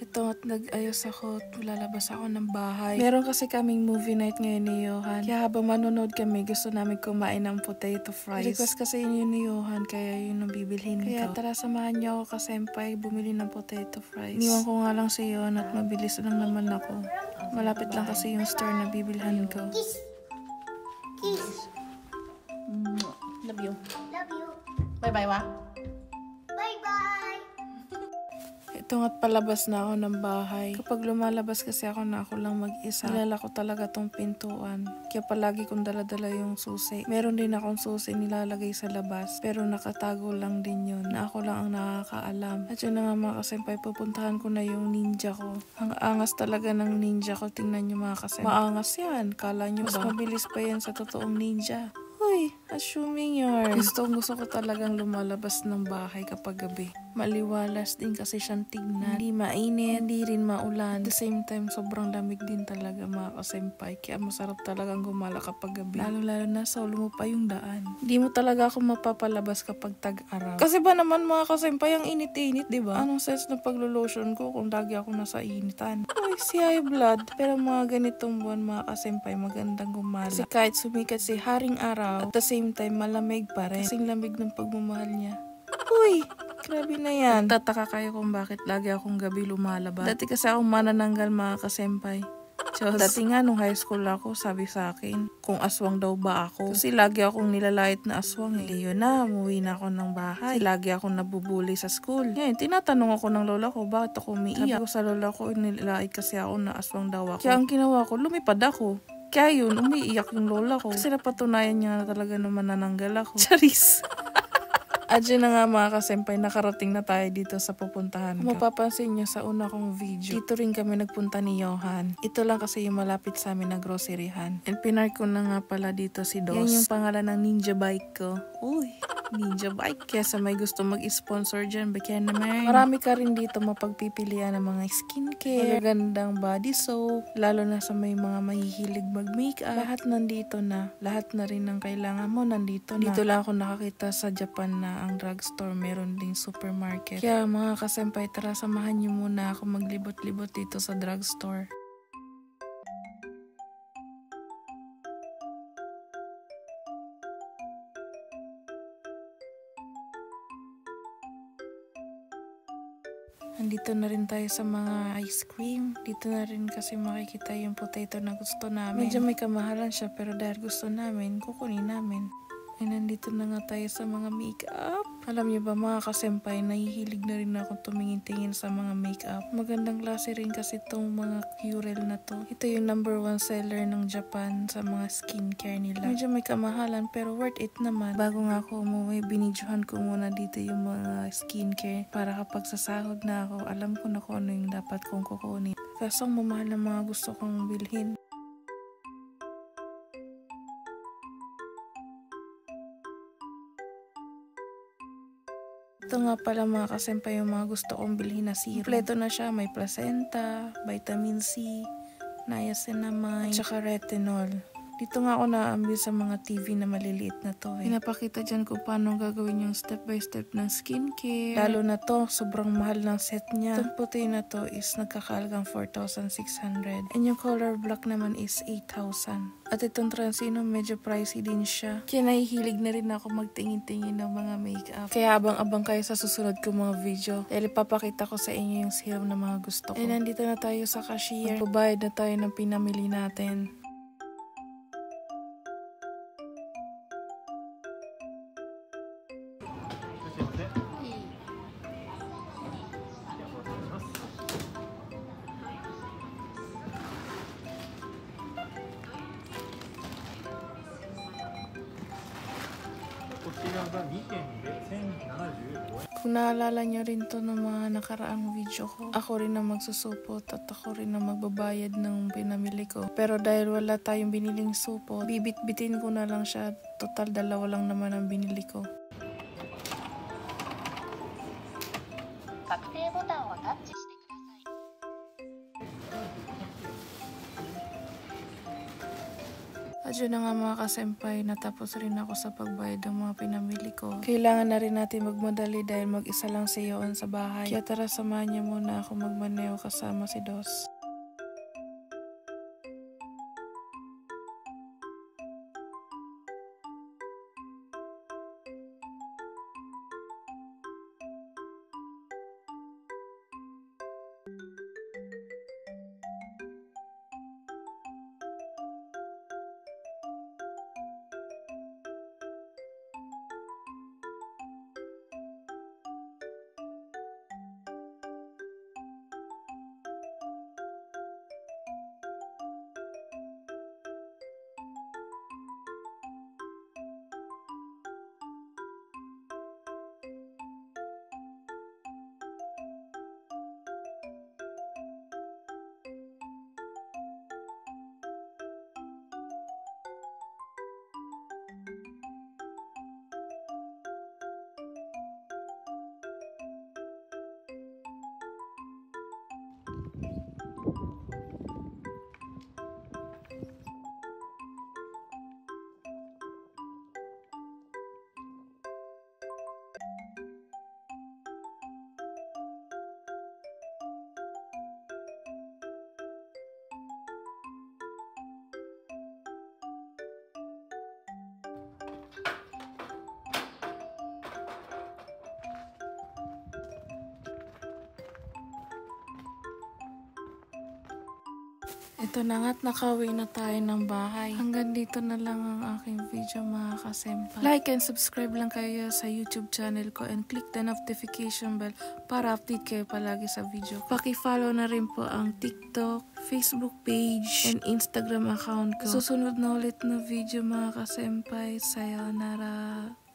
Ito at nag-ayos ako at lalabas ako ng bahay. Meron kasi kaming movie night ngayon ni Johan. Kaya habang manonood kami, gusto namin kumain ng potato fries. Request kasi yun ni Johan, kaya yun ang bibilhin ko. Kaya tara, samahan niyo ako kasenpai bumili ng potato fries. Iniwan ko nga lang si Johan at mabilis lang naman ako. Malapit lang kasi yung store na bibilhan ko. Kiss. Kiss. Love you. Love you. Bye-bye, wa. Bye-bye. Ito nga't palabas na ako ng bahay. Kapag lumalabas kasi ako na ako lang mag-isa, nilala ko talaga tong pintuan. Kaya palagi kong daladala yung susi. Meron din akong susi nilalagay sa labas, pero nakatago lang din yun, na ako lang ang nakakaalam. At yun na nga mga kasenpai, pupuntahan ko na yung ninja ko. Ang angas talaga ng ninja ko, tingnan nyo mga kasenpai. Maangas yan, kala nyo mas mabilis pa yan sa totoong ninja. Uy, assuming yarn. Gusto ko talagang lumalabas ng bahay kapag gabi. Maliwalas din kasi siyang tignan. Hindi mainit, hindi rin maulan. At the same time, sobrang lamig din talaga mga kasenpai. Kaya masarap talagang gumala kapag gabi. Lalo na sa ulo mo pa yung daan. Hindi mo talaga ako mapapalabas kapag tag-araw. Kasi ba naman mga kasenpai, ang init-init, diba? Anong sense na paglo-lotion ko kung lagi ako nasa initan? Uy, si high blood. Pero mga ganitong buwan mga kasenpai, magandang gumala. Kasi kahit sumikat si Haring Araw, at the same time, malamig pa rin. Kasing lamig ng pagmamahal niya. Uy! Grabe na yan. Tataka kayo kung bakit lagi akong gabi lumalabas. Dati kasi akong manananggal mga kasenpai. Dati nga nung high school ako, sabi sa akin, kung aswang daw ba ako. Kasi lagi akong nilalait na aswang. Hindi yun na, umuwi na ako ng bahay. Kasi lagi akong nabubuli sa school. Ngayon, tinatanong ako ng lola ko, bakit ako umiiyak? Sabi ko sa lola ko, nilalait kasi ako na aswang daw ako. Kaya ang ginawa ko, lumipad ako. Kaya yun, umiiyak yung lola ko. Kasi napatunayan niya na talaga naman nananggal ako. Charis! At yun na nga mga kasenpai, nakarating na tayo dito sa pupuntahan ko. Kung mapapansin nyo sa una kong video, dito rin kami nagpunta ni Johan. Ito lang kasi yung malapit sa amin na groceryhan. And pinark ko na nga pala dito si Dos. Yan yung pangalan ng ninja bike ko. Uy, ninja bike. Kaya sa may gusto mag-sponsor dyan, baka naman. Marami ka rin dito mapagpipilian ng mga skincare, magagandang body soap, lalo na sa may mga mahihilig mag-makeup. Lahat nandito na. Lahat na rin ng kailangan mo nandito na. Dito lang ako nakakita sa Japan na ang drugstore, meron ding supermarket. Kaya mga kasenpai, tara samahan niyo muna ako maglibot-libot dito sa drugstore. Andito na rin tayo sa mga ice cream. Dito na rin kasi makikita yung potato na gusto namin. Medyo may kamahalan siya, pero dahil gusto namin, kukunin namin. Ay, nandito na nga tayo sa mga makeup. Alam niyo ba mga kasenpai, nahihilig na rin ako tumingin-tingin sa mga makeup. Magandang klase rin kasi itong mga Curel na to. Ito yung #1 seller ng Japan sa mga skincare nila. Medyo may kamahalan pero worth it naman. Bago nga ako umuwi, binidyohan ko muna dito yung mga skincare. Para kapag sasahod na ako, alam ko na kung ano yung dapat kong kukunin. Kaso ang mamahal na mga gusto kong bilhin. Ito nga pala mga kasenpai yung mga gusto kong bilhin na serum. Kompleto na siya, may placenta, vitamin C, niacinamide, at saka retinol. Dito nga ako naambil sa mga TV na maliliit na to. Pinapakita dyan ko paano gagawin yung step by step ng skincare. Lalo na to, sobrang mahal ng set niya. Itong puti na to is nagkakalagang 4,600. And yung color black naman is 8,000. At itong Transino, medyo pricey din siya. Kaya nahihilig na rin ako magtingin-tingin ng mga makeup. Kaya abang-abang kayo sa susunod ko mga video. Dahil ipapakita ko sa inyo yung serum na mga gusto ko. And nandito na tayo sa cashier. Magbabayad na tayo ng pinamili natin. Kung naalala nyo rin to ng mga nakaraang video ko, ako rin ang magsusupot at ako rin ang magbabayad ng pinamili ko. Pero dahil wala tayong biniling supot, bibit-bitin ko na lang siya. Total, 2 lang naman ang binili ko. 確定ボタンをタッチしてください。 At At yun na nga mga kasenpai, natapos rin ako sa pagbayad ng mga pinamili ko. Kailangan na rin natin magmadali dahil mag-isa lang si Yoon sa bahay. Kaya tara, samahan niya muna ako magmaneho kasama si Dos. Ito na nga't nakauwi na tayo ng bahay. Hanggang dito na lang ang aking video mga kasenpai. Like and subscribe lang kayo sa YouTube channel ko and click the notification bell para update kayo palagi sa video ko. Paki-follow na rin po ang TikTok, Facebook page, and Instagram account ko. Susunod na ulit na video mga kasenpai. Sayonara!